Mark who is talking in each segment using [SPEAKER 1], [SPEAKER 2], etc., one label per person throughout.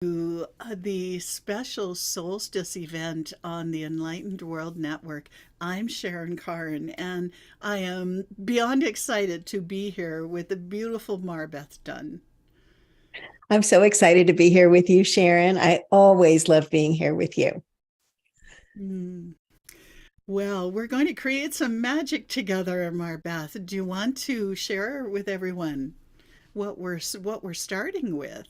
[SPEAKER 1] The special solstice event on the Enlightened World Network. I'm Sharon Carne, and I am beyond excited to be here with the beautiful MarBeth Dunn.
[SPEAKER 2] I'm so excited to be here with you, Sharon. I always love being here with you.
[SPEAKER 1] Mm. Well, we're going to create some magic together, MarBeth. Do you want to share with everyone what we're starting with?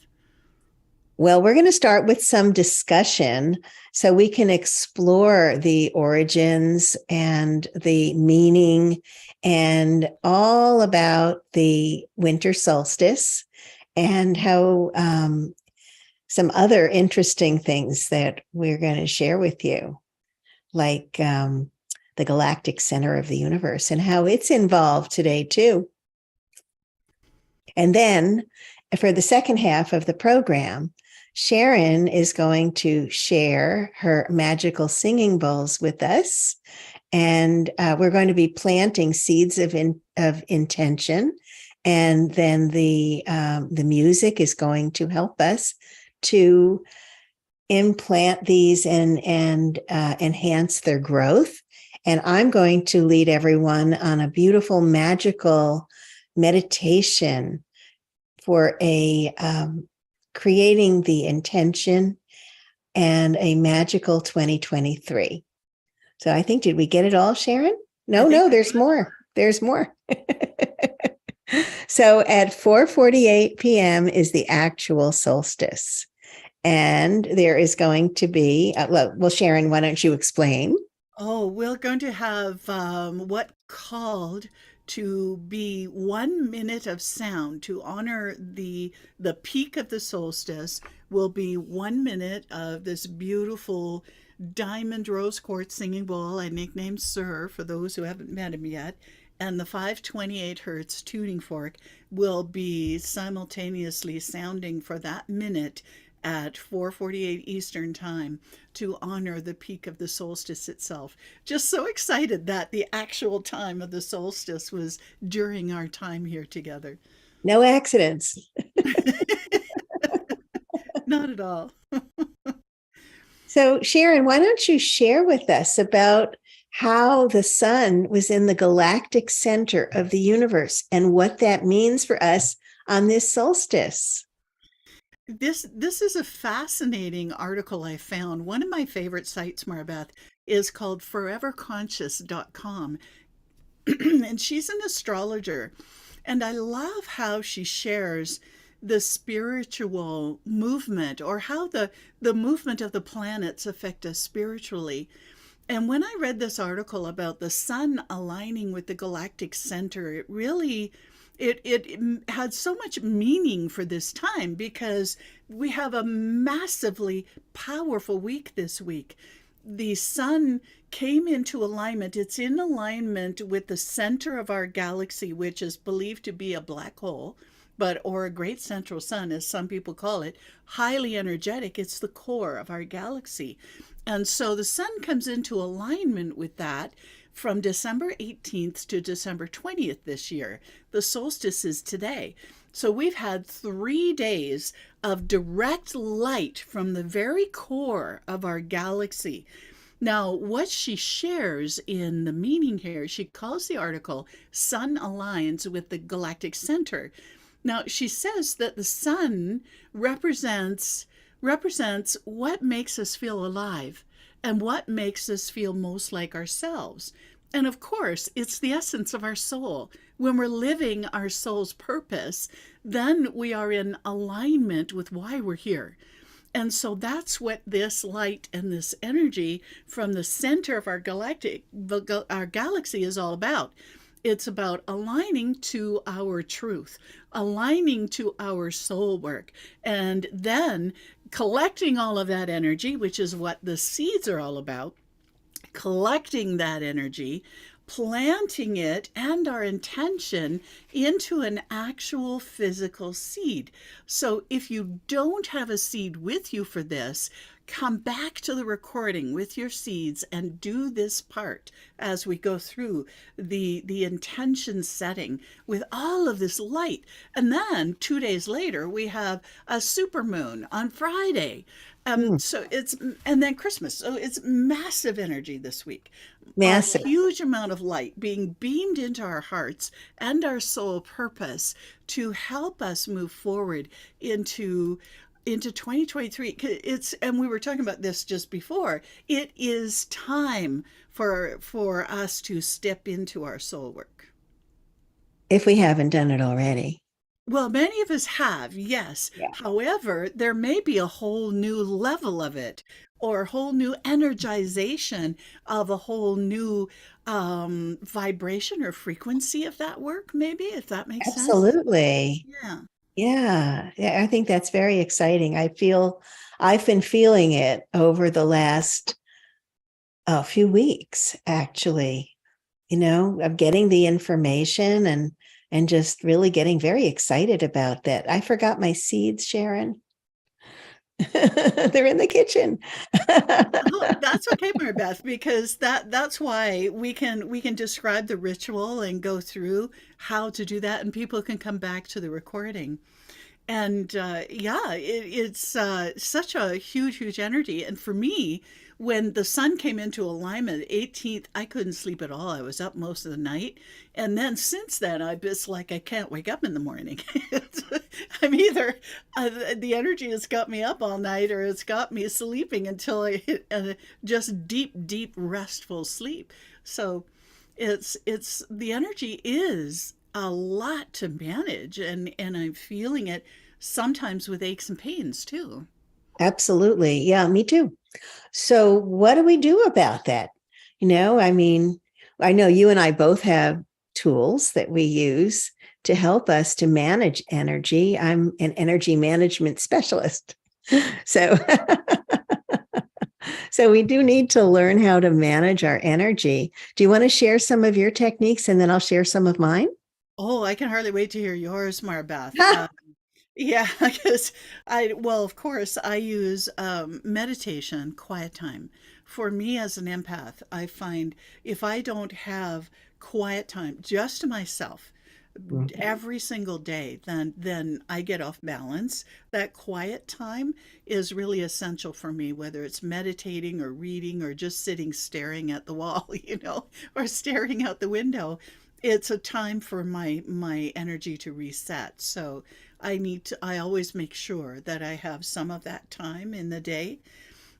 [SPEAKER 2] Well, we're going to start with some discussion so we can explore the origins and the meaning and all about the winter solstice and how some other interesting things that we're going to share with you, like the Galactic Center of the universe and how it's involved today, too. And then for the second half of the program, Sharon is going to share her magical singing bowls with us. And we're going to be planting seeds of intention. And then the music is going to help us to implant these and enhance their growth. And I'm going to lead everyone on a beautiful, magical meditation for a creating the intention and a magical 2023. So I think, did we get it all, Sharon? No, there's more. There's more. So at 4:48 p.m. is the actual solstice. And there is going to be, well, Sharon, why don't you explain?
[SPEAKER 1] Oh, we're going to have what called to be 1 minute of sound to honor the peak of the solstice. Will be 1 minute of this beautiful diamond rose quartz singing bowl I nicknamed Sir for those who haven't met him yet. And the 528 hertz tuning fork will be simultaneously sounding for that minute at 4:48 Eastern Time to honor the peak of the solstice itself. Just so excited that the actual time of the solstice was during our time here together.
[SPEAKER 2] No accidents.
[SPEAKER 1] Not at all.
[SPEAKER 2] So, Sharon, why don't you share with us about how the sun was in the galactic center of the universe and what that means for us on this solstice?
[SPEAKER 1] This is a fascinating article I found. One of my favorite sites, Marbeth, is called foreverconscious.com. And she's an astrologer. And I love how she shares the spiritual movement or how the movement of the planets affect us spiritually. And when I read this article about the sun aligning with the galactic center, it really it had so much meaning for this time because we have a massively powerful week this week. The sun came into alignment. It's in alignment with the center of our galaxy, which is believed to be a black hole, but or a great central sun, as some people call it, highly energetic. It's the core of our galaxy. And so the sun comes into alignment with that from December 18th to December 20th this year. The solstice is today. So we've had 3 days of direct light from the very core of our galaxy. Now, what she shares in the meaning here, she calls the article Sun Aligns with the Galactic Center. Now, she says that the sun represents what makes us feel alive and what makes us feel most like ourselves. And of course, it's the essence of our soul. When we're living our soul's purpose, then we are in alignment with why we're here. And so that's what this light and this energy from the center of our our galaxy is all about. It's about aligning to our truth, aligning to our soul work, and then collecting all of that energy, which is what the seeds are all about, collecting that energy, planting it and our intention into an actual physical seed. So if you don't have a seed with you for this, come back to the recording with your seeds and do this part as we go through the intention setting with all of this light. And then 2 days later, we have a super moon on Friday.
[SPEAKER 2] Mm,
[SPEAKER 1] So it's, and then Christmas. So it's massive energy this week. A
[SPEAKER 2] massive.
[SPEAKER 1] huge amount of light being beamed into our hearts and our soul purpose to help us move forward into 2023. It's, and we were talking about this just before, it is time for us to step into our soul work.
[SPEAKER 2] If we haven't done it already.
[SPEAKER 1] Well, many of us have, yes.
[SPEAKER 2] Yeah.
[SPEAKER 1] However, there may be a whole new level of it, or a whole new energization of a whole new vibration or frequency of that work, maybe, if that makes sense.
[SPEAKER 2] Absolutely.
[SPEAKER 1] Yeah.
[SPEAKER 2] Yeah. Yeah. I think that's very exciting. I've been feeling it over the last few weeks, actually, of getting the information and just really getting very excited about that. I forgot my seeds, Sharon. They're in the kitchen.
[SPEAKER 1] Oh, that's okay, MarBeth, because that's why we can describe the ritual and go through how to do that, and people can come back to the recording. And yeah, it's such a huge energy. And for me, when the sun came into alignment 18th, I couldn't sleep at all. I was up most of the night, and then since then I've just like, I can't wake up in the morning. I'm either the energy has got me up all night, or it's got me sleeping until I hit just deep restful sleep. So it's the energy is a lot to manage, and I'm feeling it sometimes with aches and pains too.
[SPEAKER 2] Absolutely. Yeah, me too. So, what do we do about that? I mean, I know you and I both have tools that we use to help us to manage energy. I'm an energy management specialist. So, so we do need to learn how to manage our energy. Do you want to share some of your techniques and then I'll share some of mine?
[SPEAKER 1] Oh, I can hardly wait to hear yours, MarBeth. Yeah, because well, of course, I use meditation, quiet time. For me as an empath, I find if I don't have quiet time just to myself every single day, then I get off balance. That quiet time is really essential for me, whether it's meditating or reading or just sitting staring at the wall, or staring out the window. It's a time for my energy to reset. So I always make sure that I have some of that time in the day.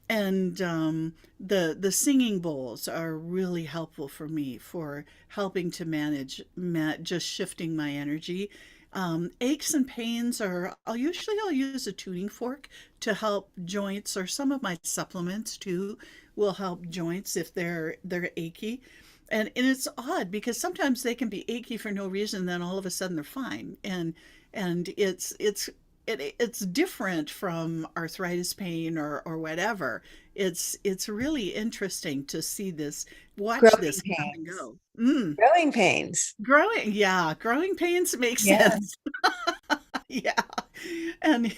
[SPEAKER 1] And the singing bowls are really helpful for me for helping to manage just shifting my energy. Aches and pains are, I'll use a tuning fork to help joints, or some of my supplements too will help joints if they're achy. And it's odd because sometimes they can be achy for no reason, then all of a sudden they're fine. And it's different from arthritis pain or whatever. It's really interesting to see this, watch
[SPEAKER 2] Growing
[SPEAKER 1] this come and
[SPEAKER 2] pains.
[SPEAKER 1] go.
[SPEAKER 2] Growing pains.
[SPEAKER 1] Growing pains make
[SPEAKER 2] Yeah.
[SPEAKER 1] sense. Yeah. And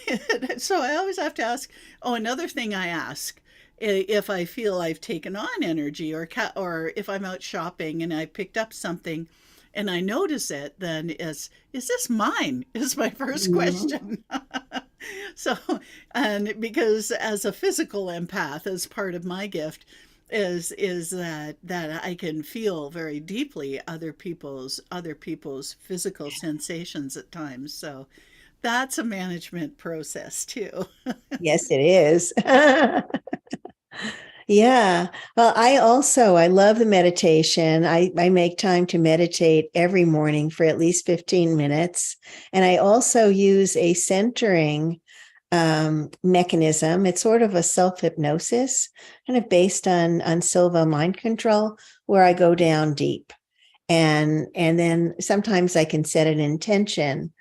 [SPEAKER 1] so I always have to ask, oh, another thing I ask, if I feel I've taken on energy, or if I'm out shopping and I picked up something and I notice it, then is this mine? Is my first
[SPEAKER 2] Mhm.
[SPEAKER 1] question. So, and because as a physical empath, as part of my gift, is that I can feel very deeply other people's physical sensations at times. So that's a management process too.
[SPEAKER 2] Yes, it is. Yeah. Well, I love the meditation. I make time to meditate every morning for at least 15 minutes. And I also use a centering mechanism. It's sort of a self-hypnosis, kind of based on Silva mind control, where I go down deep. And then sometimes I can set an intention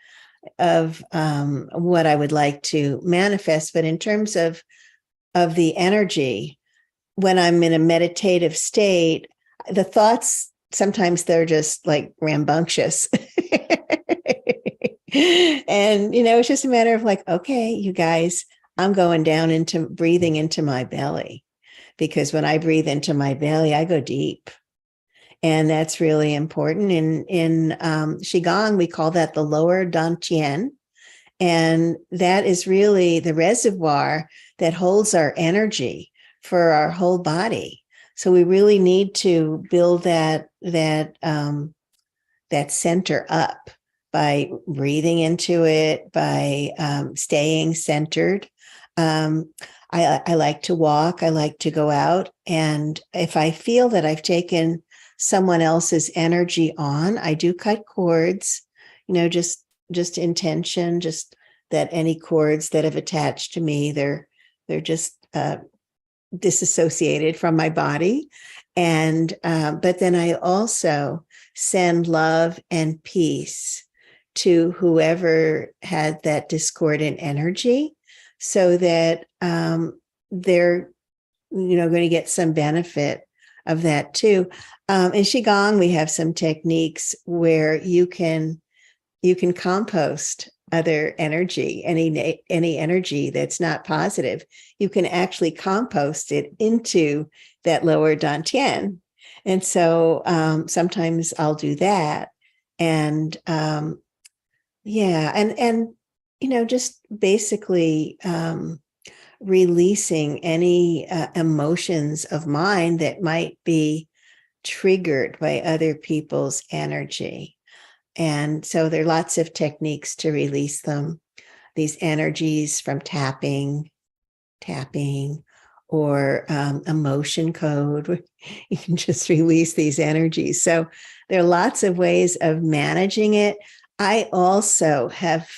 [SPEAKER 2] of what I would like to manifest. But in terms of the energy, when I'm in a meditative state, the thoughts sometimes they're just like rambunctious. And it's just a matter of like, okay, you guys, I'm going down into breathing into my belly, because when I breathe into my belly, I go deep. And that's really important. In Qigong, we call that the lower Dantian. And that is really the reservoir that holds our energy for our whole body. So we really need to build that center up by breathing into it, by staying centered. I like to walk. I like to go out. And if I feel that I've taken someone else's energy on, I do cut cords, just intention, just that any cords that have attached to me, they're just disassociated from my body. And but then I also send love and peace to whoever had that discordant energy, so that they're going to get some benefit of that too. In Qigong, we have some techniques where you can compost other energy, any energy that's not positive. You can actually compost it into that lower dantian. And so sometimes I'll do that. And just basically releasing any emotions of mine that might be triggered by other people's energy. And so there are lots of techniques to release them, these energies, from tapping, or emotion code. You can just release these energies. So there are lots of ways of managing it. I also have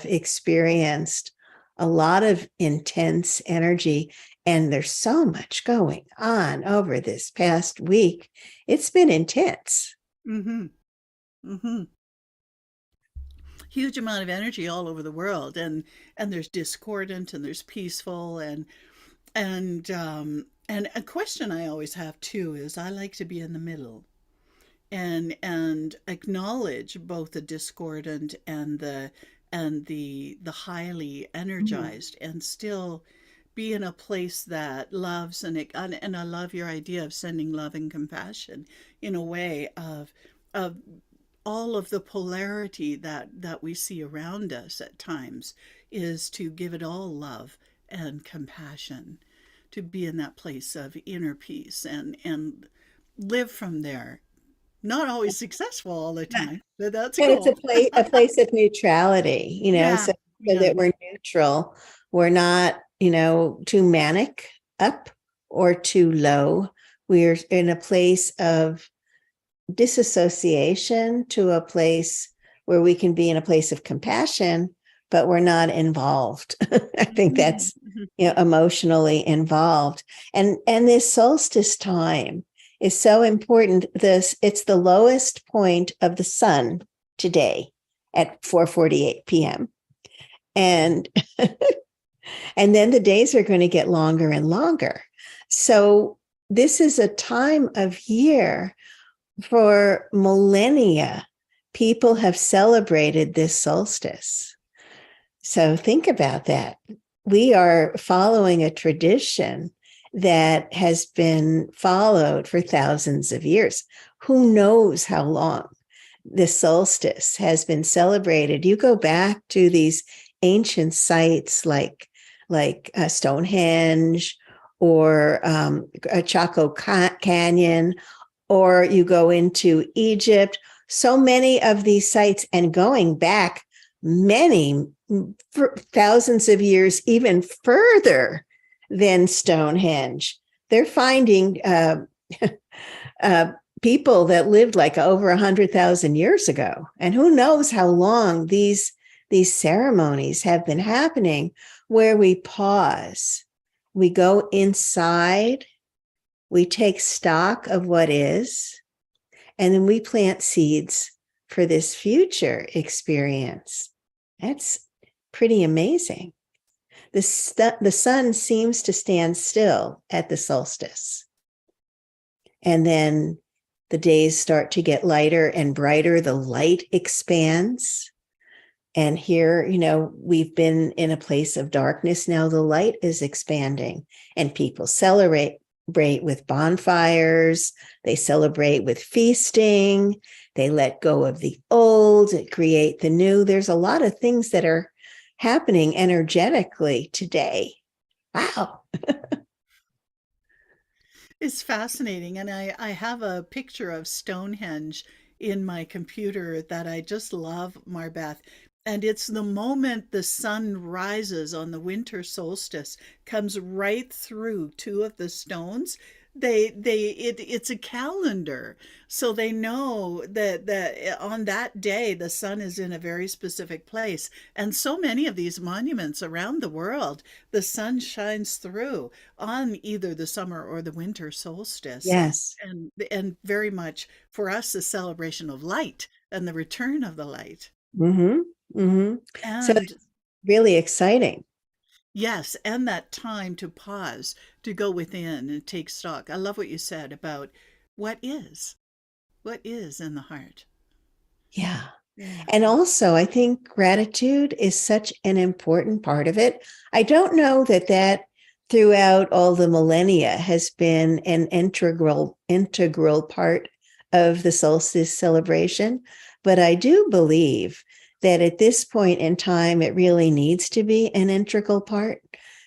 [SPEAKER 2] experienced a lot of intense energy, and there's so much going on over this past week. It's been intense.
[SPEAKER 1] Mm-hmm. Mm-hmm. Huge amount of energy all over the world, and there's discordant and there's peaceful, and a question I always have too is I like to be in the middle and acknowledge both the discordant and the highly energized, and still be in a place that loves, and I love your idea of sending love and compassion in a way of all of the polarity that we see around us at times, is to give it all love and compassion, to be in that place of inner peace and live from there. Not always successful all the time, but that's
[SPEAKER 2] And it's
[SPEAKER 1] cool.
[SPEAKER 2] a place of neutrality,
[SPEAKER 1] Yeah,
[SPEAKER 2] so
[SPEAKER 1] yeah.
[SPEAKER 2] that we're neutral. We're not, too manic up or too low. We're in a place of disassociation to a place where we can be in a place of compassion, but we're not involved. I think that's,
[SPEAKER 1] Mm-hmm.
[SPEAKER 2] emotionally involved. And this solstice time is so important. It's the lowest point of the sun today at 4:48 p.m. And and then the days are going to get longer and longer. So this is a time of year, for millennia, people have celebrated this solstice. So think about that. We are following a tradition that has been followed for thousands of years. Who knows how long the solstice has been celebrated? You go back to these ancient sites like Stonehenge, or Chaco Canyon, or you go into Egypt. So many of these sites, and going back many thousands of years, even further than Stonehenge, they're finding people that lived like over 100,000 years ago. And who knows how long these ceremonies have been happening, where we pause, we go inside, we take stock of what is, and then we plant seeds for this future experience. That's pretty amazing. The sun seems to stand still at the solstice. And then the days start to get lighter and brighter. The light expands. And here, we've been in a place of darkness. Now the light is expanding, and people celebrate with bonfires. They celebrate with feasting. They let go of the old, create the new. There's a lot of things that are happening energetically today. Wow.
[SPEAKER 1] It's fascinating. And I have a picture of Stonehenge in my computer that I just love, MarBeth. And it's the moment the sun rises on the winter solstice, comes right through two of the stones. It's a calendar. So they know that on that day the sun is in a very specific place. And so many of these monuments around the world, the sun shines through on either the summer or the winter solstice.
[SPEAKER 2] Yes.
[SPEAKER 1] And very much for us a celebration of light and the return of the light.
[SPEAKER 2] Mm-hmm. Mm-hmm. So
[SPEAKER 1] And
[SPEAKER 2] it's really exciting.
[SPEAKER 1] yes, and that time to pause, to go within and take stock. I love what you said about what is in the heart.
[SPEAKER 2] Yeah.
[SPEAKER 1] Yeah.
[SPEAKER 2] And also, I think gratitude is such an important part of it. I don't know that throughout all the millennia has been an integral part of the solstice celebration, but I do believe that at this point in time, it really needs to be an integral part,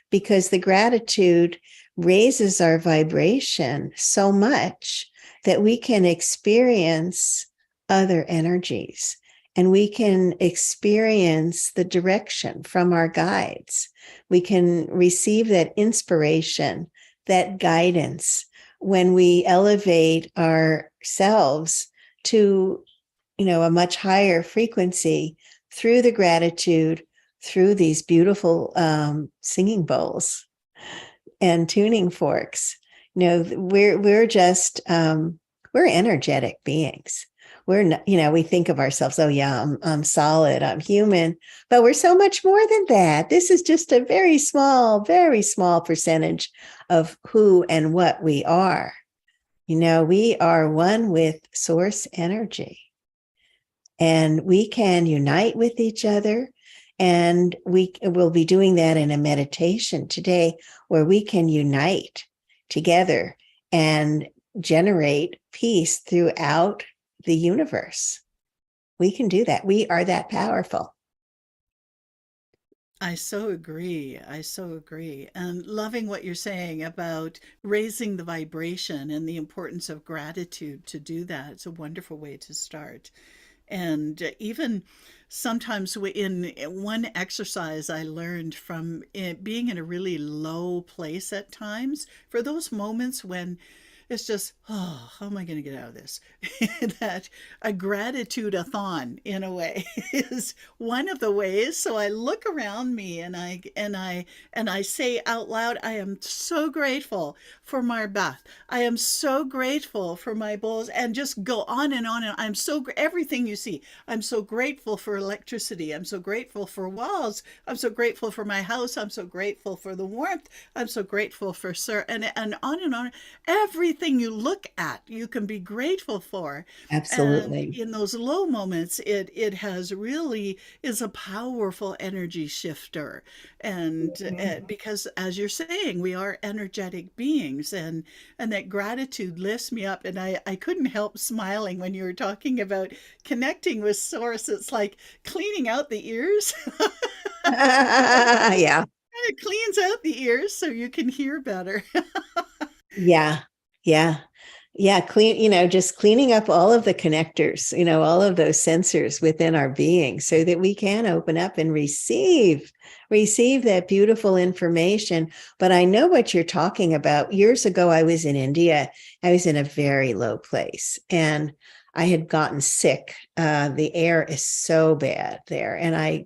[SPEAKER 2] because the gratitude raises our vibration so much that we can experience other energies, and we can experience the direction from our guides. We can receive that inspiration, that guidance when we elevate ourselves to, a much higher frequency through the gratitude, through these beautiful singing bowls and tuning forks. We're just we're energetic beings. We're not, we think of ourselves, oh yeah, I'm solid, I'm human, but we're so much more than that. This is just a very small percentage of who and what we are. We are one with source energy, and we can unite with each other. And we will be doing that in a meditation today, where we can unite together and generate peace throughout the universe. We can do that. We are that powerful.
[SPEAKER 1] I so agree. I so agree. And loving what you're saying about raising the vibration and the importance of gratitude to do that. It's a wonderful way to start. And even sometimes in one exercise I learned from it, being in a really low place at times, for those moments when it's just, oh, how am I going to get out of this? That a gratitude-a-thon, in a way, is one of the ways. So I look around me and I say out loud, I am so grateful for MarBeth. I am so grateful for my bowls, and just go on and on. And I'm so everything you see. I'm so grateful for electricity. I'm so grateful for walls. I'm so grateful for my house. I'm so grateful for the warmth. I'm so grateful for sir, and on and on. Everything you look at, you can be grateful for. And
[SPEAKER 2] Absolutely.
[SPEAKER 1] in those low moments, it has really is a powerful energy shifter. And because, as you're saying, we are energetic beings, and that gratitude lifts me up. And I couldn't help smiling when you were talking about connecting with source. It's like cleaning out the ears.
[SPEAKER 2] Yeah.
[SPEAKER 1] It cleans out the ears so you can hear better.
[SPEAKER 2] Yeah. Yeah. Yeah. Just cleaning up all of the connectors, all of those sensors within our being, so that we can open up and receive that beautiful information. But I know what you're talking about. Years ago, I was in India. I was in a very low place, and I had gotten sick. The air is so bad there. And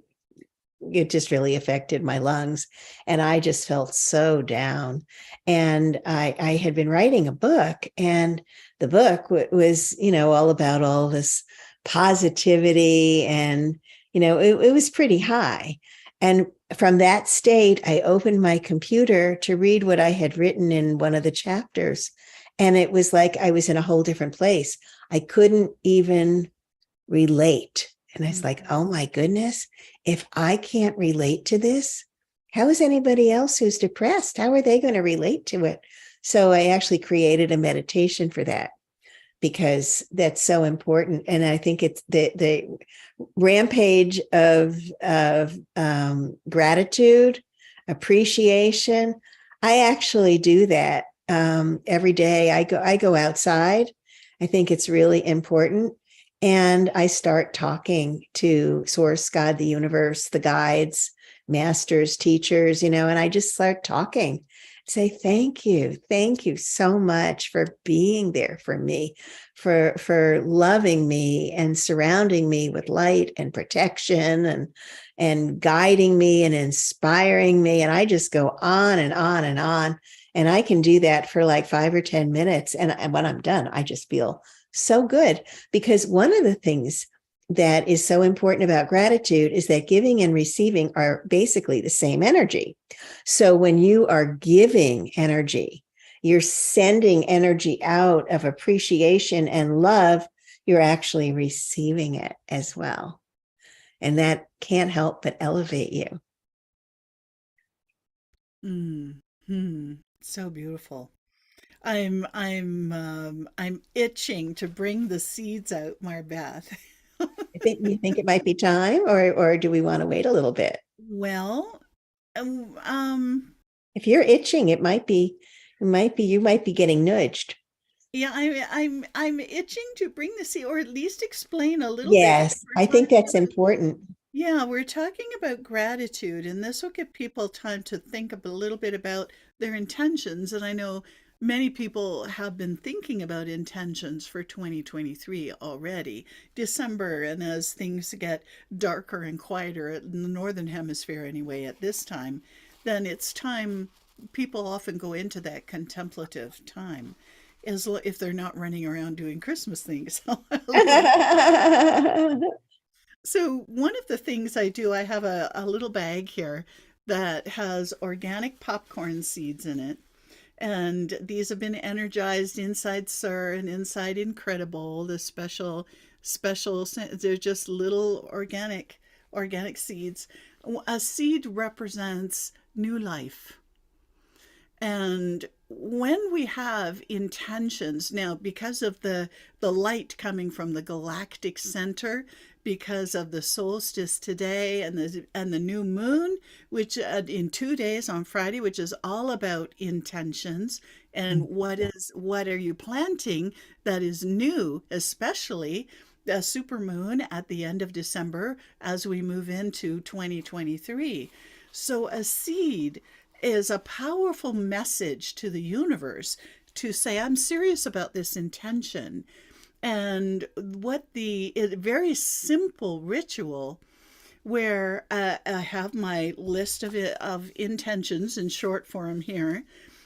[SPEAKER 2] it just really affected my lungs, and I just felt so down. And I had been writing a book, and the book was, all about all this positivity, and, it was pretty high. And from that state, I opened my computer to read what I had written in one of the chapters. And it was like I was in a whole different place. I couldn't even relate And it's like,
[SPEAKER 1] Mhm.
[SPEAKER 2] oh my goodness, if I can't relate to this, how is anybody else who's depressed? How are they going to relate to it? So I actually created a meditation for that because that's so important. And I think it's the rampage of gratitude, appreciation. I actually do that every day. I go outside. I think it's really important. And I start talking to source, God, the universe, the guides, masters, teachers, and I just start talking. Say thank you. Thank you so much for being there for me, for loving me and surrounding me with light and protection and guiding me and inspiring me. And I just go on and on and on. And I can do that for like 5 or 10 minutes. And when I'm done, I just feel so good, because one of the things that is so important about gratitude is that giving and receiving are basically the same energy. So when you are giving energy, you're sending energy out of appreciation and love, you're actually receiving it as well. And that can't help but elevate you.
[SPEAKER 1] So beautiful. I'm itching to bring the seeds out, MarBeth.
[SPEAKER 2] I think you think it might be time, or do we want to wait a little bit?
[SPEAKER 1] Well, um, um,
[SPEAKER 2] If you're itching, you might be getting nudged.
[SPEAKER 1] yeah, I'm itching to bring the seed, or at least explain a little bit.
[SPEAKER 2] Yes, I think that's important.
[SPEAKER 1] Yeah, we're talking about gratitude, and this will give people time to think a little bit about their intentions. And I know many people have been thinking about intentions for 2023 already, December, and as things get darker and quieter in the Northern Hemisphere anyway at this time, then it's time people often go into that contemplative time. If they're not running around doing Christmas things. So one of the things I do, I have a little bag here that has organic popcorn seeds in it. And these have been energized inside Sir and inside Incredible, the special, they're just little organic seeds. A seed represents new life. And when we have intentions now, because of the light coming from the Galactic Center, because of the solstice today and the new moon, which in 2 days on Friday, which is all about intentions and what are you planting that is new, especially the super moon at the end of December as we move into 2023. So a seed is a powerful message to the universe to say, I'm serious about this intention. And what the very simple ritual where I have my list of intentions in short form here.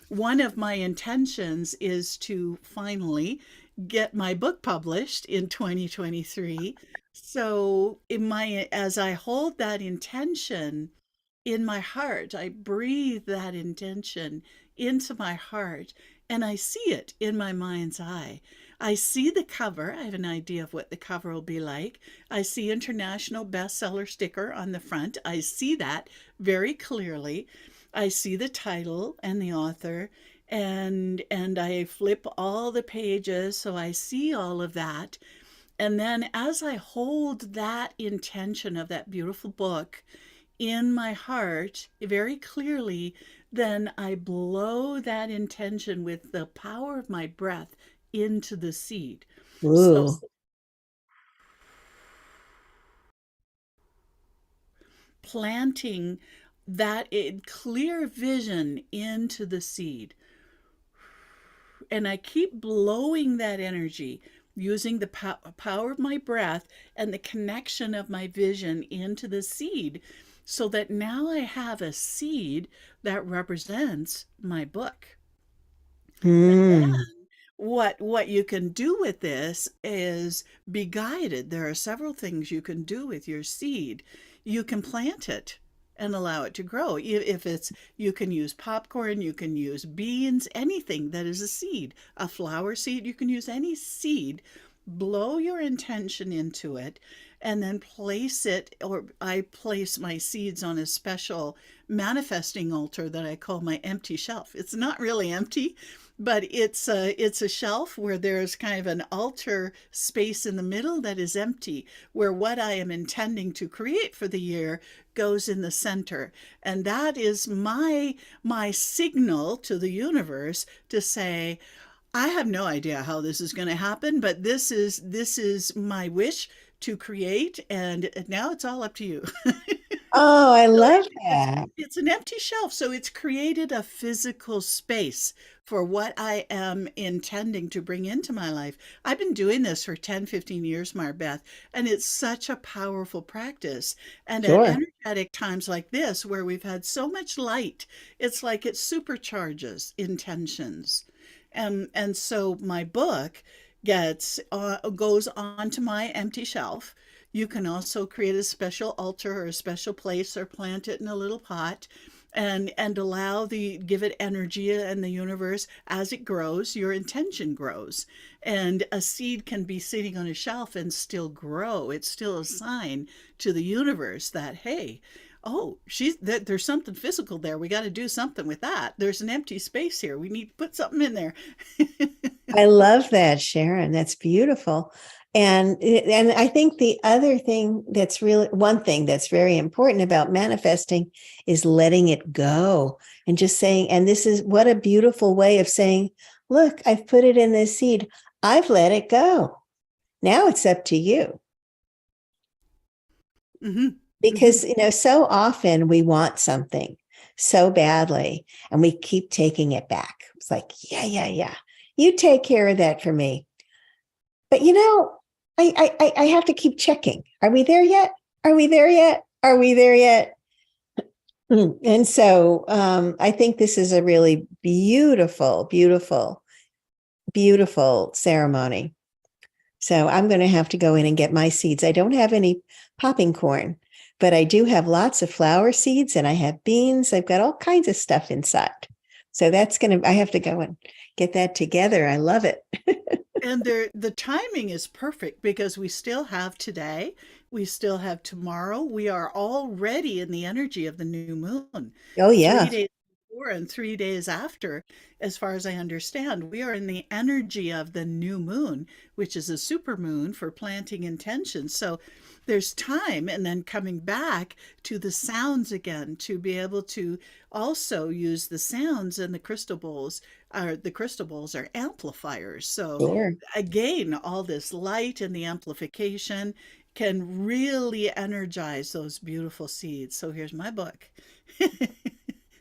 [SPEAKER 1] One of my intentions is to finally get my book published in 2023. So as I hold that intention in my heart, I breathe that intention into my heart and I see it in my mind's eye. I see the cover. I have an idea of what the cover will be like. I see international bestseller sticker on the front. I see that very clearly. I see the title and the author and I flip all the pages so I see all of that. And then as I hold that intention of that beautiful book in my heart very clearly, then I blow that intention with the power of my breath into the seed. So
[SPEAKER 2] Ooh.
[SPEAKER 1] planting that clear vision into the seed. And I keep blowing that energy using the power of my breath and the connection of my vision into the seed so that now I have a seed that represents my book. And
[SPEAKER 2] Mm.
[SPEAKER 1] then what you can do with this is be guided. There are several things you can do with your seed. You can plant it and allow it to grow. If it's you can use popcorn, you can use beans, anything that is a seed, a flower seed, you can use any seed blow your intention into it, and then place it, or I place my seeds on a special manifesting altar that I call my empty shelf. It's not really empty, but it's a shelf where there's kind of an altar space in the middle that is empty, where what I am intending to create for the year goes in the center. And that is my signal to the universe to say, I have no idea how this is going to happen, but this is my wish to create, and now it's all up to you.
[SPEAKER 2] Oh, I
[SPEAKER 1] So
[SPEAKER 2] love
[SPEAKER 1] it's
[SPEAKER 2] that.
[SPEAKER 1] it's an empty shelf, so it's created a physical space for what I am intending to bring into my life. I've been doing this for 10, 15 years, Marbeth, and it's such a powerful practice. And at
[SPEAKER 2] Sure.
[SPEAKER 1] energetic times like this, where we've had so much light, it's like it supercharges intentions. And so my book goes onto my empty shelf. You can also create a special altar or a special place, or plant it in a little pot, and allow the give it energy and the universe. As it grows, your intention grows. And a seed can be sitting on a shelf and still grow. It's still a sign to the universe that, hey, oh, there's something physical there. We got to do something with that. There's an empty space here. We need to put something in there.
[SPEAKER 2] I love that, Sharon. That's beautiful. And I think the other thing that's really one thing that's very important about manifesting is letting it go and just saying, and this is what a beautiful way of saying, look, I've put it in this seed. I've let it go. Now it's up to you.
[SPEAKER 1] Hmm. Hmm.
[SPEAKER 2] Because, so often we want something so badly and we keep taking it back. It's like, yeah, yeah, yeah. You take care of that for me. But I have to keep checking. Are we there yet? Are we there yet? Are we there yet? And so I think this is a really beautiful, beautiful, beautiful ceremony. So I'm going to have to go in and get my seeds. I don't have any popping corn, but I do have lots of flower seeds and I have beans. I've got all kinds of stuff inside. So I have to go and get that together. I love it.
[SPEAKER 1] And the timing is perfect because we still have today, we still have tomorrow. We are already in the energy of the new moon.
[SPEAKER 2] Oh,
[SPEAKER 1] Three
[SPEAKER 2] yeah.
[SPEAKER 1] days before and 3 days after, as far as I understand, we are in the energy of the new moon, which is a super moon for planting intentions. So there's time, and then coming back to the sounds again to be able to also use the sounds, and the crystal bowls are amplifiers. So
[SPEAKER 2] Sure.
[SPEAKER 1] again, all this light and the amplification can really energize those beautiful seeds. So here's my book.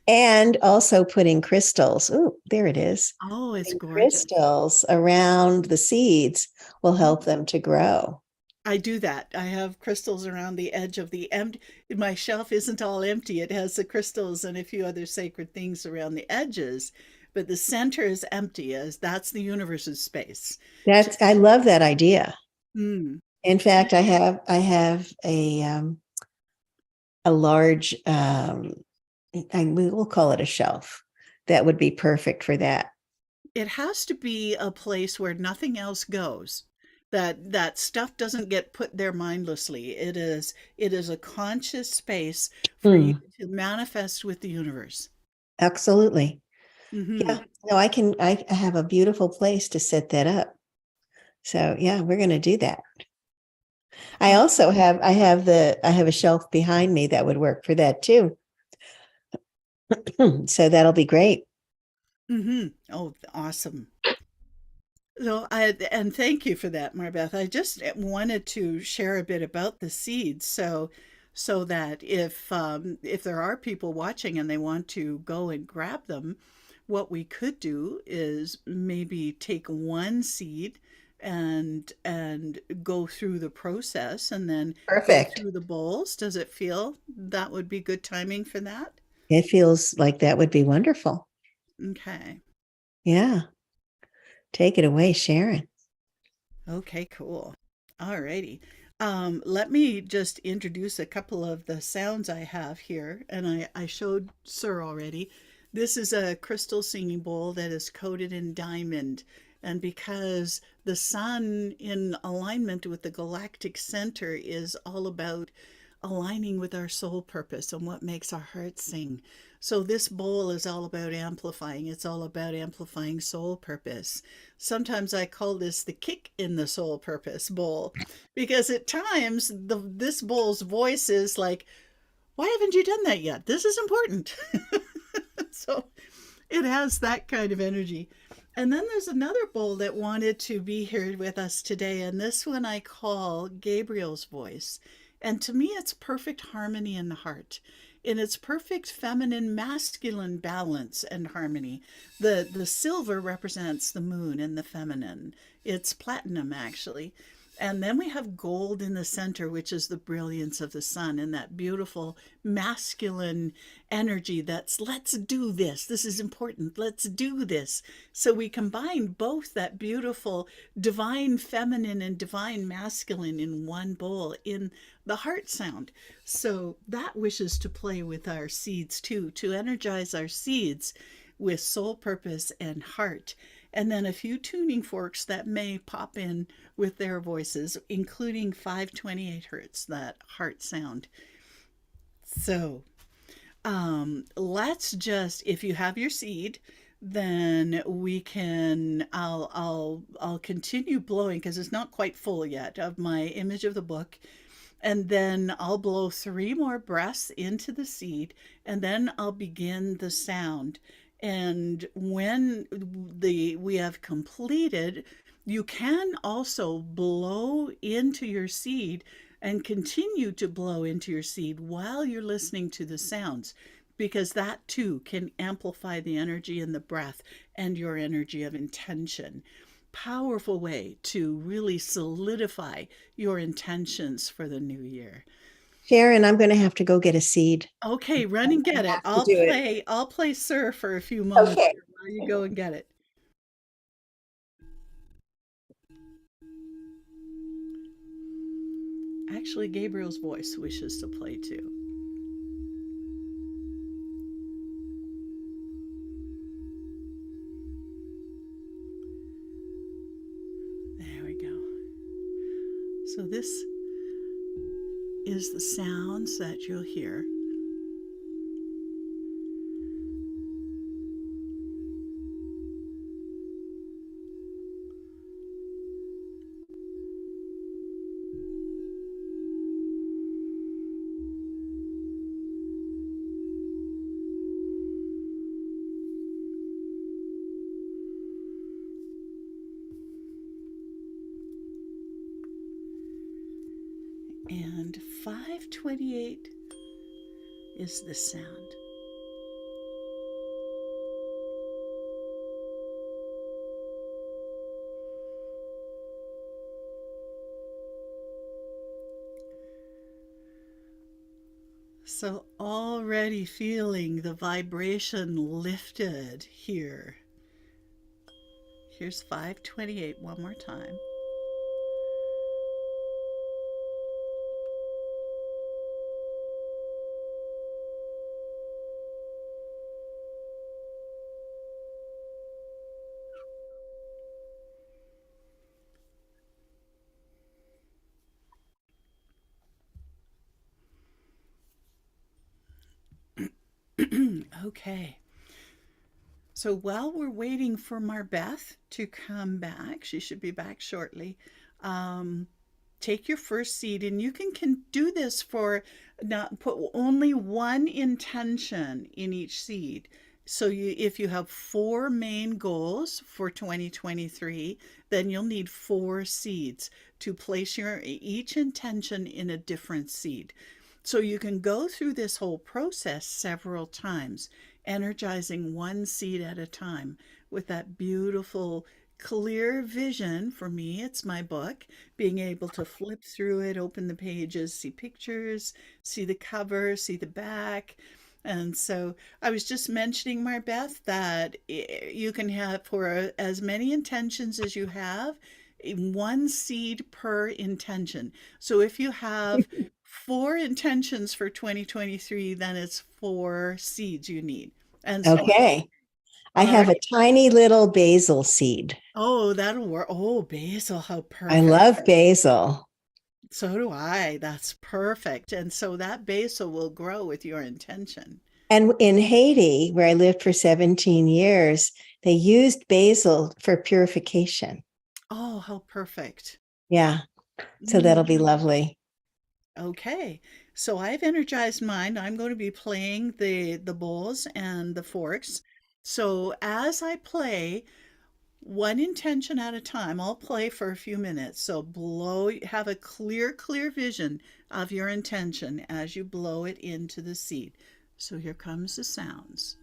[SPEAKER 2] And also putting crystals. Oh, there it is.
[SPEAKER 1] Oh, it's
[SPEAKER 2] Putting
[SPEAKER 1] gorgeous.
[SPEAKER 2] crystals around the seeds will help them to grow.
[SPEAKER 1] I do that. I have crystals around the edge of the empty. My shelf isn't all empty. It has the crystals and a few other sacred things around the edges, but the center is empty, as that's the universe's space. To,
[SPEAKER 2] I love that idea.
[SPEAKER 1] mm,
[SPEAKER 2] In fact, I have a large we will call it a shelf that would be perfect for that.
[SPEAKER 1] it has to be a place where nothing else goes. That stuff doesn't get put there mindlessly. It is a conscious space for you
[SPEAKER 2] Hmm,
[SPEAKER 1] to manifest with the universe.
[SPEAKER 2] absolutely.
[SPEAKER 1] Hmm.
[SPEAKER 2] Yeah. No, I have a beautiful place to set that up. So yeah, we're going to do that. I have a shelf behind me that would work for that too. So that'll be great.
[SPEAKER 1] Hmm. Oh, awesome. So and thank you for that, Marbeth. I just wanted to share a bit about the seeds, so that if there are people watching and they want to go and grab them, what we could do is maybe take one seed and go through the process, and then go
[SPEAKER 2] Perfect.
[SPEAKER 1] through the bowls. Does it feel that would be good timing for that?
[SPEAKER 2] It feels like that would be wonderful.
[SPEAKER 1] Okay.
[SPEAKER 2] Yeah. Take it away, Sharon.
[SPEAKER 1] Okay, cool. Alrighty. Let me just introduce a couple of the sounds I have here, and I showed Sir already. This is a crystal singing bowl that is coated in diamond, And because the sun in alignment with the Galactic Center is all about aligning with our soul purpose and what makes our heart sing. So this bowl is all about amplifying. It's all about amplifying soul purpose. Sometimes I call this the kick in the soul purpose bowl because at times this bowl's voice is like, why haven't you done that yet? This is important. So it has that kind of energy. And then there's another bowl that wanted to be here with us today, and this one I call Gabriel's voice. And to me, it's perfect harmony in the heart. In its perfect feminine masculine balance and harmony. The silver represents the moon and the feminine. It's platinum, actually. And then we have gold in the center, which is the brilliance of the sun and that beautiful masculine energy that's, let's do this. This is important. Let's do this. So we combine both that beautiful divine feminine and divine masculine in one bowl in the heart sound. So that wishes to play with our seeds too, to energize our seeds with soul purpose and heart, and then a few tuning forks that may pop in with their voices, including 528 hertz, that heart sound. So let's just, if you have your seed, then we can, I'll continue blowing because it's not quite full yet of my image of the book. And then I'll blow 3 more breaths into the seed, and then I'll begin the sound. And when we have completed, you can also blow into your seed and continue to blow into your seed while you're listening to the sounds, because that too can amplify the energy in the breath and your energy of intention. Powerful way to really solidify your intentions for the new year.
[SPEAKER 2] Sharon, I'm going to have to go get a seed.
[SPEAKER 1] Okay, run and get
[SPEAKER 2] I
[SPEAKER 1] it.
[SPEAKER 2] have to do it.
[SPEAKER 1] I'll play Sir for a few moments
[SPEAKER 2] Okay.
[SPEAKER 1] here while you go and get it. Actually, Gabriel's voice wishes to play too. There we go. So this is the sounds that you'll hear. And 528 is the sound. So already feeling the vibration lifted here. Here's 528 one more time. Okay. So while we're waiting for MarBeth to come back, she should be back shortly. Take your first seed, and you can do this for not put only one intention in each seed. So if you have 4 main goals for 2023, then you'll need 4 seeds to place each intention in a different seed. So you can go through this whole process several times, energizing one seed at a time with that beautiful clear vision. For me, it's my book, being able to flip through it, open the pages, see pictures, see the cover, see the back. And so I was just mentioning, MarBeth, that you can have for as many intentions as you have, 1 seed per intention. So if you have 4 intentions for 2023, then it's 4 seeds you need, and so on.
[SPEAKER 2] Okay. I
[SPEAKER 1] All
[SPEAKER 2] have
[SPEAKER 1] right.
[SPEAKER 2] a tiny little basil seed.
[SPEAKER 1] Oh, that'll work. Oh, basil, how
[SPEAKER 2] I
[SPEAKER 1] perfect.
[SPEAKER 2] love basil.
[SPEAKER 1] So do I. That's perfect. And so that basil will grow with your intention.
[SPEAKER 2] And in Haiti, where I lived for 17 years, they used basil for purification.
[SPEAKER 1] Oh, how perfect.
[SPEAKER 2] Yeah. So that'll be
[SPEAKER 1] Mm.
[SPEAKER 2] lovely.
[SPEAKER 1] Okay. So I've energized mine. I'm going to be playing the bowls and the forks. So as I play, one intention at a time, I'll play for a few minutes. So have a clear vision of your intention as you blow it into the seed. So here comes the sounds.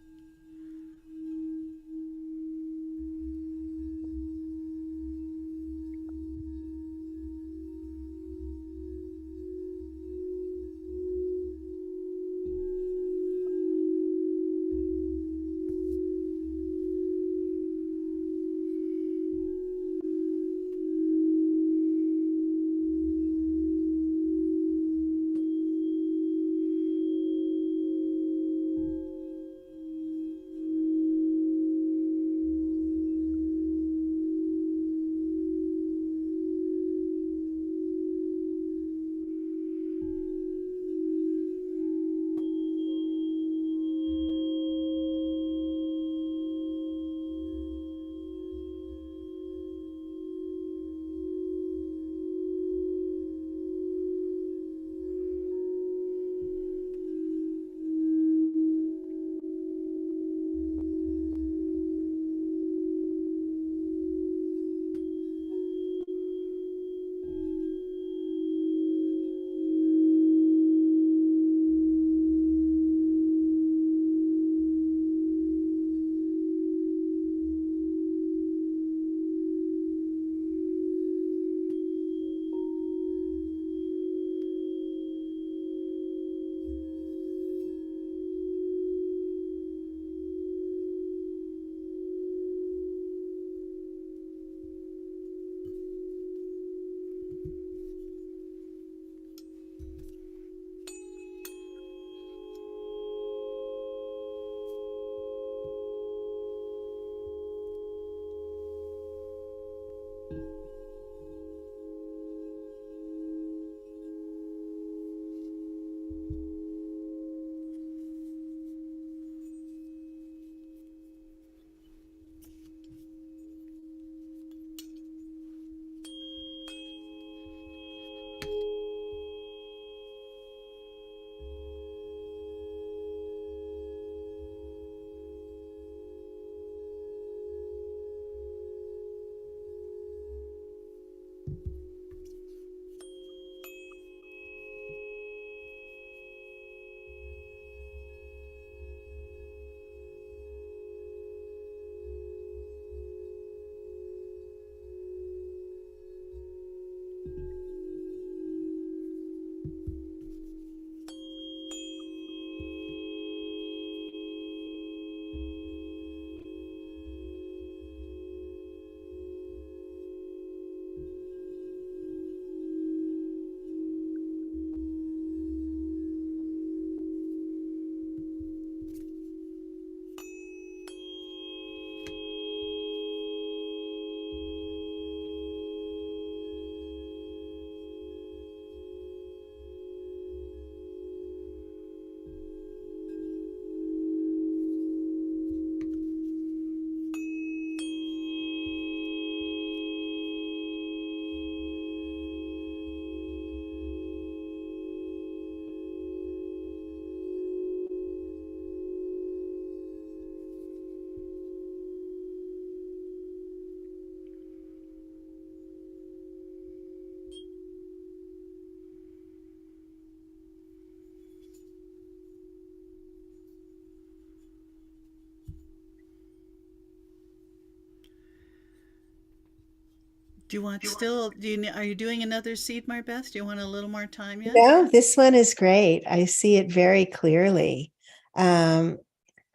[SPEAKER 1] Do you want still, are you doing another seed, Marbeth? Do you want a little more time yet?
[SPEAKER 2] No, this one is great. I see it very clearly. Um,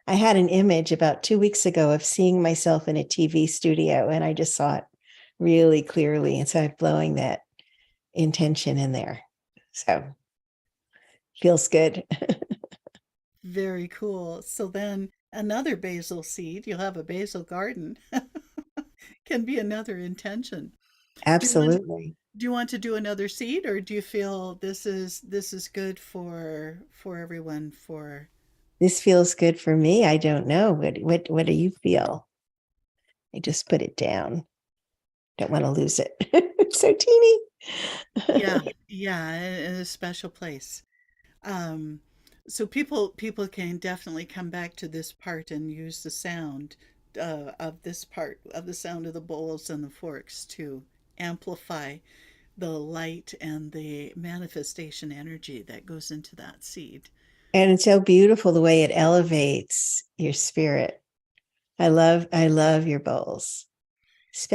[SPEAKER 2] I had an image about 2 weeks ago of seeing myself in a TV studio, and I just saw it really clearly. And so I'm blowing that intention in there. So feels good.
[SPEAKER 1] Very cool. So then another basil seed, you'll have a basil garden. can be another intention. Do you want
[SPEAKER 2] Absolutely.
[SPEAKER 1] do you want to do another seed, or do you feel this is good for everyone for
[SPEAKER 2] This feels good for me. I don't know. What do you feel? I just put it down. Don't want to lose it. It's so
[SPEAKER 1] yeah,
[SPEAKER 2] teeny.
[SPEAKER 1] yeah, in a special place. Um, so people can definitely come back to this part and use the sound of this part of the sound of the bowls and the forks to amplify the light and the manifestation energy that goes into that seed.
[SPEAKER 2] And it's so beautiful the way it elevates your spirit. I love your bowls,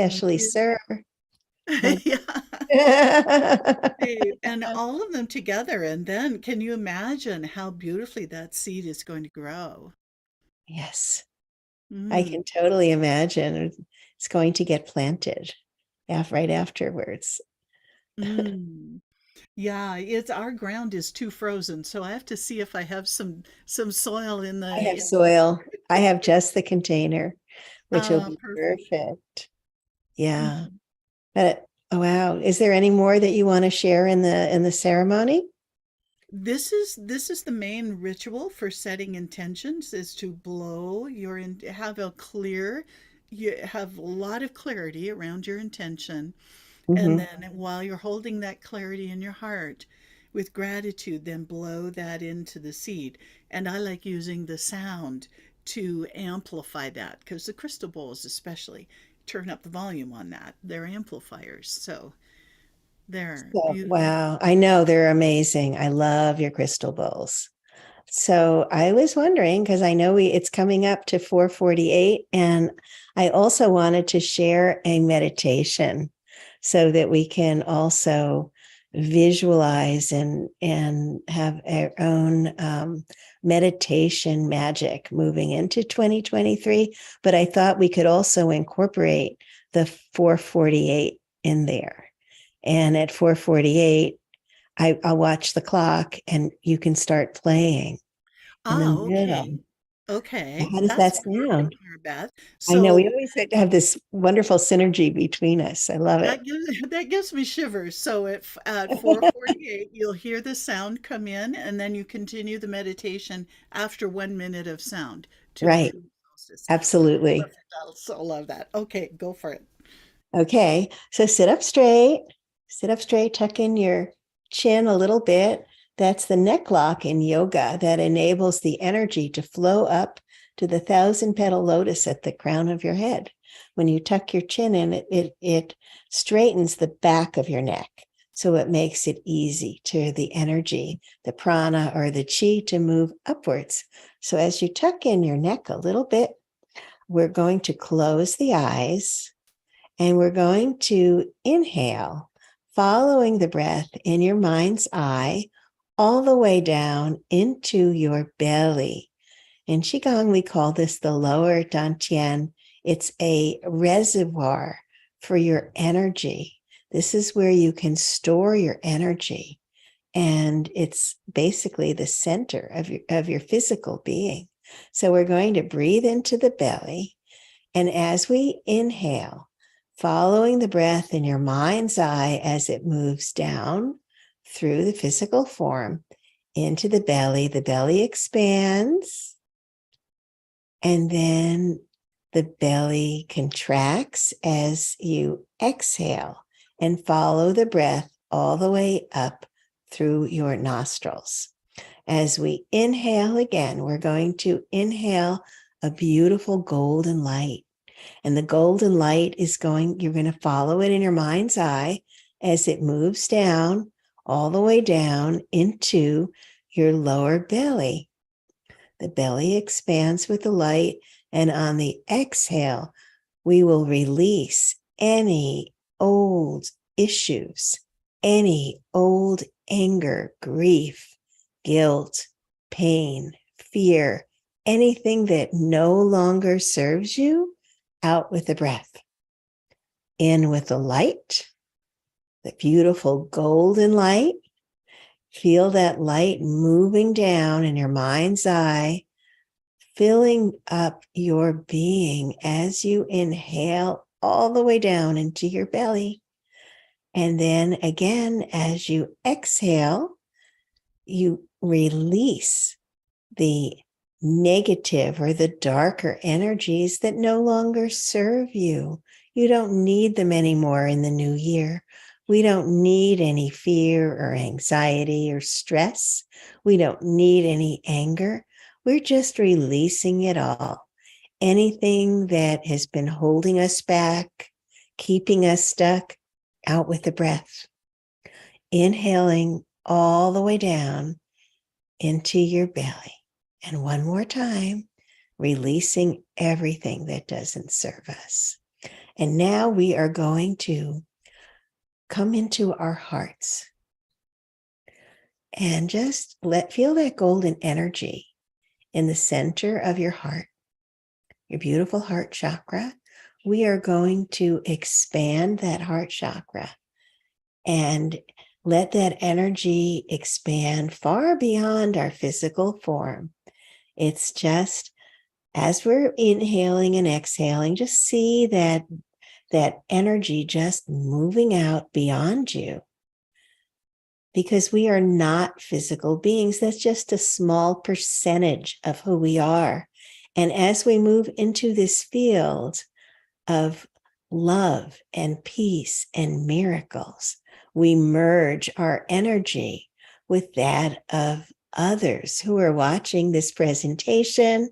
[SPEAKER 1] Thank
[SPEAKER 2] especially
[SPEAKER 1] you.
[SPEAKER 2] sir. My
[SPEAKER 1] Yeah. And all of them together. And then can you imagine how beautifully that seed is going to grow?
[SPEAKER 2] yes, I
[SPEAKER 1] Mm,
[SPEAKER 2] can totally imagine it's going to get planted right afterwards.
[SPEAKER 1] mm. Yeah, it's our ground is too frozen, so I have to see if I have some soil in
[SPEAKER 2] I have
[SPEAKER 1] the
[SPEAKER 2] soil. I have just the container, which will be
[SPEAKER 1] perfect.
[SPEAKER 2] perfect. Yeah.
[SPEAKER 1] Mhm.
[SPEAKER 2] But oh, wow. Is there any more that you want to share in the ceremony?
[SPEAKER 1] This is the main ritual for setting intentions is to blow have a clear you have a lot of clarity around your intention. And
[SPEAKER 2] Hmm.
[SPEAKER 1] then while you're holding that clarity in your heart with gratitude, then blow that into the seed. And I like using the sound to amplify that because the crystal bowls, especially, turn up the volume on that. They're amplifiers. So they're
[SPEAKER 2] So,
[SPEAKER 1] beautiful.
[SPEAKER 2] wow. I know they're amazing. I love your crystal bowls. So I was wondering because I know it's coming up to 4:48, and I also wanted to share a meditation so that we can also visualize and have our own meditation magic moving into 2023. But I thought we could also incorporate the 4:48 in there. And at 4:48, I'll watch the clock and you can start playing in the
[SPEAKER 1] Okay.
[SPEAKER 2] middle.
[SPEAKER 1] Okay.
[SPEAKER 2] How does
[SPEAKER 1] That's
[SPEAKER 2] that sound?
[SPEAKER 1] perfect, Marbeth.
[SPEAKER 2] I know we
[SPEAKER 1] So
[SPEAKER 2] always have this wonderful synergy between us. I love it.
[SPEAKER 1] that gives me shivers. So at 4:48, you'll hear the sound come in, and then you continue the meditation after 1 minute of sound to the
[SPEAKER 2] Right.
[SPEAKER 1] true solstice.
[SPEAKER 2] Absolutely.
[SPEAKER 1] Perfect. I'll so love that. Okay, go for it.
[SPEAKER 2] Okay. So sit up straight, tuck in your chin a little bit. That's the neck lock in yoga that enables the energy to flow up to the thousand petal lotus at the crown of your head. When you tuck your chin in, it straightens the back of your neck. So it makes it easy to the energy, the prana or the chi to move upwards. So as you tuck in your neck a little bit, we're going to close the eyes and we're going to inhale, following the breath in your mind's eye, all the way down into your belly. In Qigong, we call this the lower Dantian. It's a reservoir for your energy. This is where you can store your energy. And it's basically the center of your physical being. So we're going to breathe into the belly. And as we inhale, following the breath in your mind's eye as it moves down through the physical form into the belly expands, and then the belly contracts as you exhale and follow the breath all the way up through your nostrils. As we inhale again, we're going to inhale a beautiful golden light. And the golden light you're going to follow it in your mind's eye as it moves down, all the way down into your lower belly. The belly expands with the light, and on the exhale, we will release any old issues, any old anger, grief, guilt, pain, fear, anything that no longer serves you, out with the breath. In with the light, the beautiful golden light. Feel that light moving down in your mind's eye, filling up your being as you inhale all the way down into your belly. And then again, as you exhale, you release the negative or the darker energies that no longer serve you. You don't need them anymore in the new year. We don't need any fear or anxiety or stress. We don't need any anger. We're just releasing it all. Anything that has been holding us back, keeping us stuck, out with the breath. Inhaling all the way down into your belly. And one more time, releasing everything that doesn't serve us. And now we are going to come into our hearts and just feel that golden energy in the center of your heart, your beautiful heart chakra. We are going to expand that heart chakra and let that energy expand far beyond our physical form. It's just as we're inhaling and exhaling, just see that energy just moving out beyond you. Because we are not physical beings. That's just a small percentage of who we are. And as we move into this field of love and peace and miracles, we merge our energy with that of others who are watching this presentation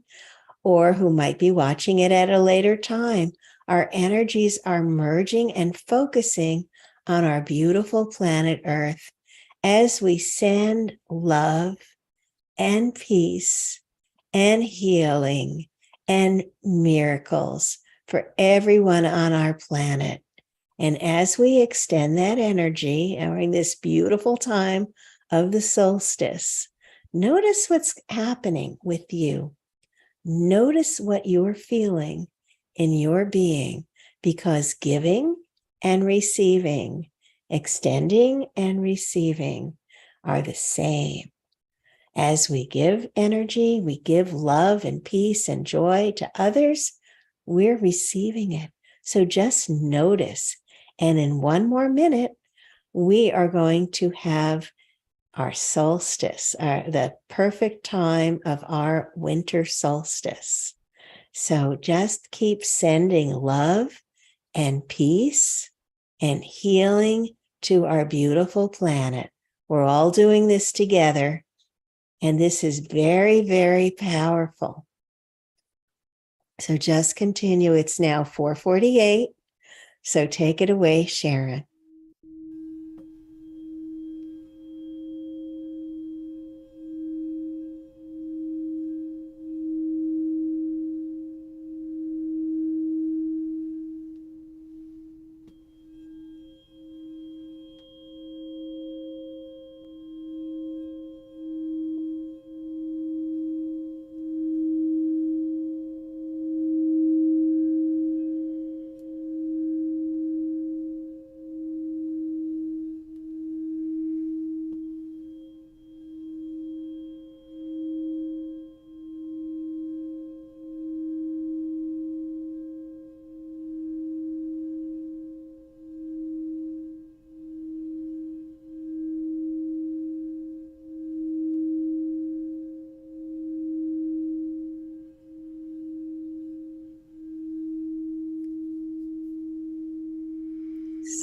[SPEAKER 2] or who might be watching it at a later time. Our energies are merging and focusing on our beautiful planet Earth as we send love and peace and healing and miracles for everyone on our planet. And as we extend that energy during this beautiful time of the solstice, notice what's happening with you. Notice what you're feeling in your being, because giving and receiving, extending and receiving are the same. As we give energy, we give love and peace and joy to others, we're receiving it. So just notice. And in one more minute, we are going to have our solstice, the perfect time of our winter solstice. So just keep sending love and peace and healing to our beautiful planet. We're all doing this together, and this is very, very powerful. So just continue. It's now 4:48. So take it away, Sharon.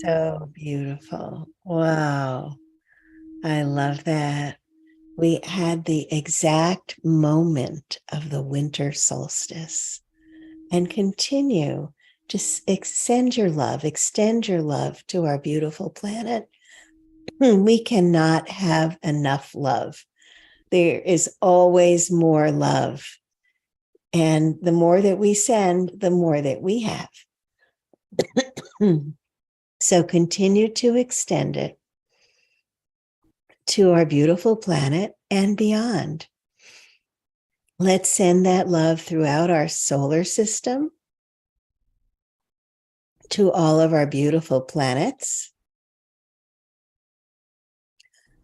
[SPEAKER 2] So beautiful. Wow. I love that. We had the exact moment of the winter solstice, and continue to extend your love to our beautiful planet. We cannot have enough love. There is always more love. And the more that we send, the more that we have. So continue to extend it to our beautiful planet and beyond. Let's send that love throughout our solar system to all of our beautiful planets.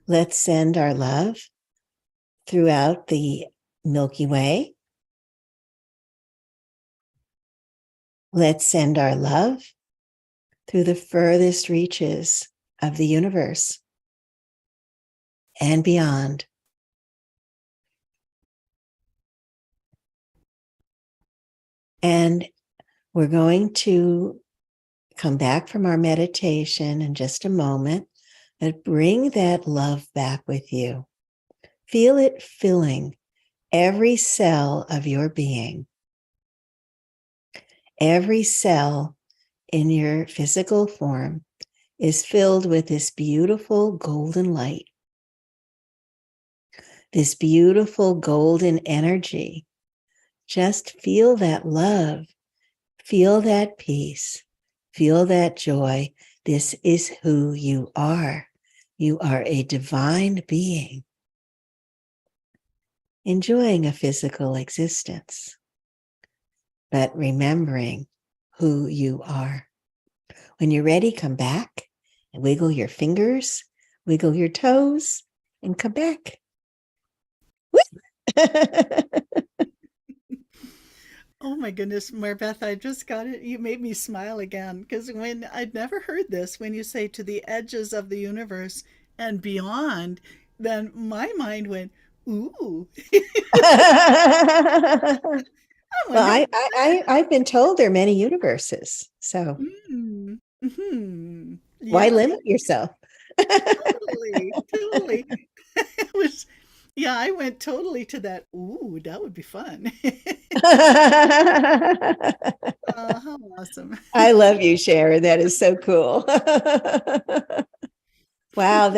[SPEAKER 2] Let's send our love throughout the Milky Way. Let's send our love through the furthest reaches of the universe and beyond. And we're going to come back from our meditation in just a moment, but bring that love back with you. Feel it filling every cell of your being. Every cell in your physical form is filled with this beautiful golden light, this beautiful golden energy. Just feel that love, feel that peace, feel that joy. This is who you are. You are a divine being enjoying a physical existence, but remembering who you are. When you're ready, come back and wiggle your fingers, wiggle your toes, and come back.
[SPEAKER 1] Oh my goodness, MarBeth, I just got it. You made me smile again because when I'd never heard this, when you say to the edges of the universe and beyond, then my mind went, ooh, I
[SPEAKER 2] Well,
[SPEAKER 1] wonder.
[SPEAKER 2] I've been told there are many universes, so
[SPEAKER 1] Mm, hmm.
[SPEAKER 2] why
[SPEAKER 1] Yeah,
[SPEAKER 2] limit yourself?
[SPEAKER 1] totally, totally. It was, yeah, I went totally to that. Ooh, that would be fun. How awesome.
[SPEAKER 2] I love you, Sharon. That is so cool. Wow,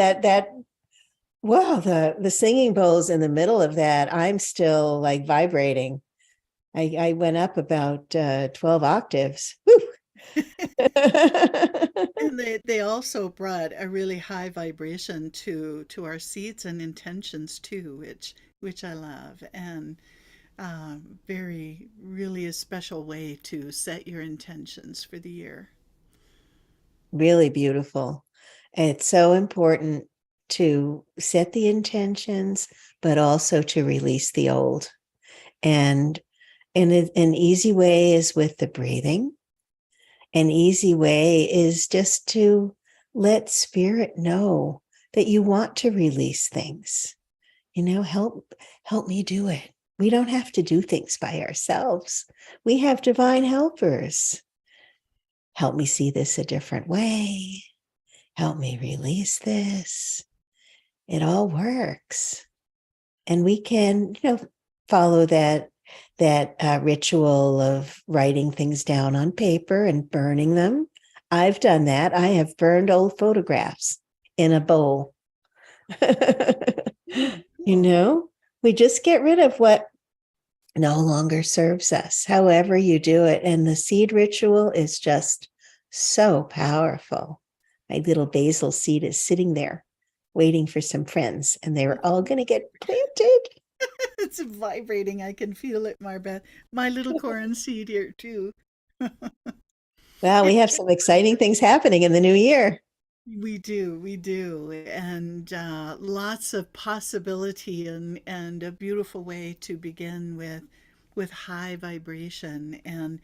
[SPEAKER 2] wow, the singing bowls in the middle of that, I'm still like vibrating. I went up about 12 octaves.
[SPEAKER 1] And they also brought a really high vibration to our seats and intentions too, which I love, and very really a special way to set your intentions for the year.
[SPEAKER 2] Really beautiful. It's so important to set the intentions, but also to release the old. And an easy way is with the breathing. An easy way is just to let spirit know that you want to release things. Help me do it. We don't have to do things by ourselves. We have divine helpers. Help me see this a different way. Help me release this. It all works. And we can, follow that ritual of writing things down on paper and burning them. I've done that. I have burned old photographs in a bowl.
[SPEAKER 1] Cool.
[SPEAKER 2] We just get rid of what no longer serves us, however you do it. And the seed ritual is just so powerful. My little basil seed is sitting there waiting for some friends, and they were all going to get planted.
[SPEAKER 1] It's vibrating. I can feel it, Marbeth. My little corn seed here too.
[SPEAKER 2] Well, we have some exciting things happening in the new year.
[SPEAKER 1] We do, and lots of possibility and a beautiful way to begin with high vibration and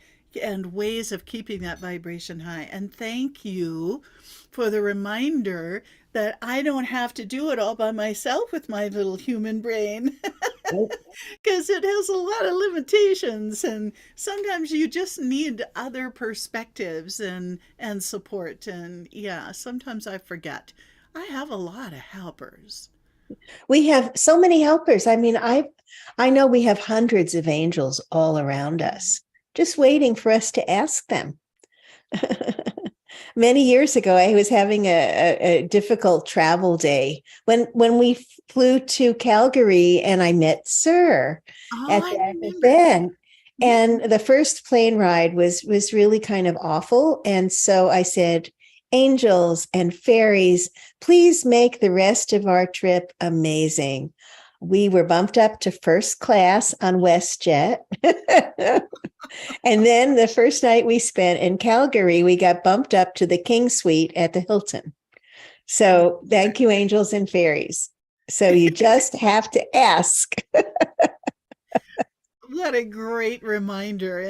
[SPEAKER 1] ways of keeping that vibration high. And thank you for the reminder that I don't have to do it all by myself with my little human brain. Because it has a lot of limitations, and sometimes you just need other perspectives and support. And yeah, sometimes I forget I have a lot of helpers.
[SPEAKER 2] We have so many helpers. I mean, I know we have hundreds of angels all around us, just waiting for us to ask them. Many years ago, I was having a difficult travel day when we flew to Calgary, and I met Sir
[SPEAKER 1] Oh,
[SPEAKER 2] at
[SPEAKER 1] I
[SPEAKER 2] that
[SPEAKER 1] remember.
[SPEAKER 2] event.
[SPEAKER 1] Mhm.
[SPEAKER 2] And the first plane ride was really kind of awful. And so I said, "Angels and fairies, please make the rest of our trip amazing." We were bumped up to first class on WestJet. And then the first night we spent in Calgary, we got bumped up to the King Suite at the Hilton. So thank you, angels and fairies. So you just have to ask.
[SPEAKER 1] What a great reminder.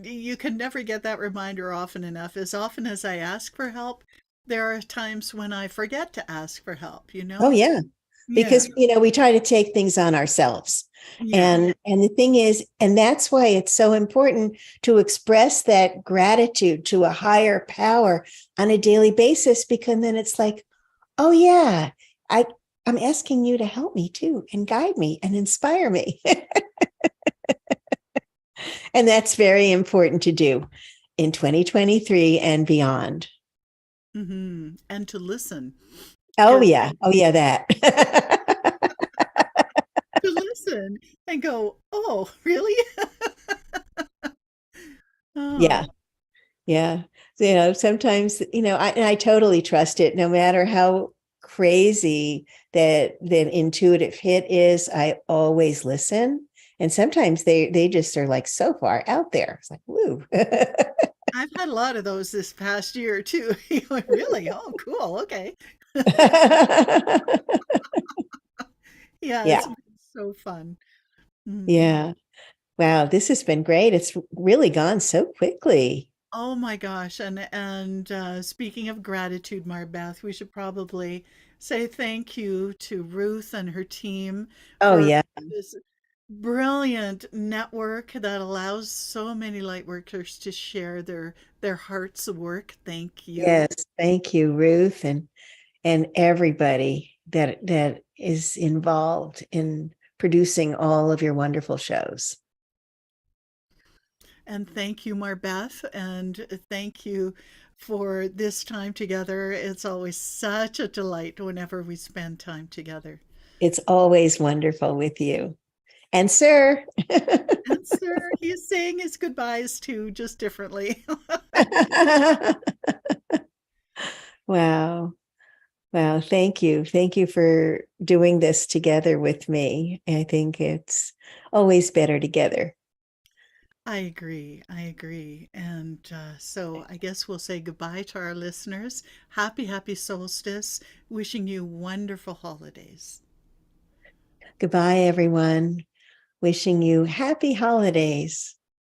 [SPEAKER 1] You can never get that reminder often enough. As often as I ask for help, there are times when I forget to ask for help, you
[SPEAKER 2] Oh,
[SPEAKER 1] know?
[SPEAKER 2] yeah.
[SPEAKER 1] Yeah.
[SPEAKER 2] Because, we try to take things on ourselves.
[SPEAKER 1] Yeah.
[SPEAKER 2] And the thing is, and that's why it's so important to express that gratitude to a higher power on a daily basis, because then it's like, oh yeah, I I'm asking you to help me too and guide me and inspire me. And that's very important to do in 2023 and beyond.
[SPEAKER 1] And to listen,
[SPEAKER 2] Oh
[SPEAKER 1] because
[SPEAKER 2] yeah. Oh yeah, that.
[SPEAKER 1] to listen and go, oh, really?
[SPEAKER 2] Yeah.
[SPEAKER 1] Oh,
[SPEAKER 2] Yeah. Sometimes, and I totally trust it no matter how crazy that intuitive hit is. I always listen. And sometimes they just are like so far out there. It's like, woo.
[SPEAKER 1] I've had a lot of those this past year too. You're like, really? Oh, cool. Okay. Yeah, it's
[SPEAKER 2] Yeah.
[SPEAKER 1] been so fun. Mm.
[SPEAKER 2] Yeah. Wow, this has been great. It's really gone so quickly.
[SPEAKER 1] Oh my gosh. And speaking of gratitude, Marbeth, we should probably say thank you to Ruth and her team
[SPEAKER 2] Oh
[SPEAKER 1] for
[SPEAKER 2] yeah.
[SPEAKER 1] this brilliant network that allows so many light workers to share their heart's work. Thank you.
[SPEAKER 2] Yes. Thank you, Ruth, and everybody that is involved in producing all of your wonderful shows.
[SPEAKER 1] And thank you, Marbeth, and thank you for this time together. It's always such a delight whenever we spend time together.
[SPEAKER 2] It's always wonderful with you. And sir.
[SPEAKER 1] And sir, he's saying his goodbyes too, just differently.
[SPEAKER 2] Wow. Wow. Thank you. Thank you for doing this together with me. I think it's always better together.
[SPEAKER 1] I agree. I agree. And so I guess we'll say goodbye to our listeners. Happy, happy solstice. Wishing you wonderful holidays.
[SPEAKER 2] Goodbye, everyone. Wishing you happy holidays.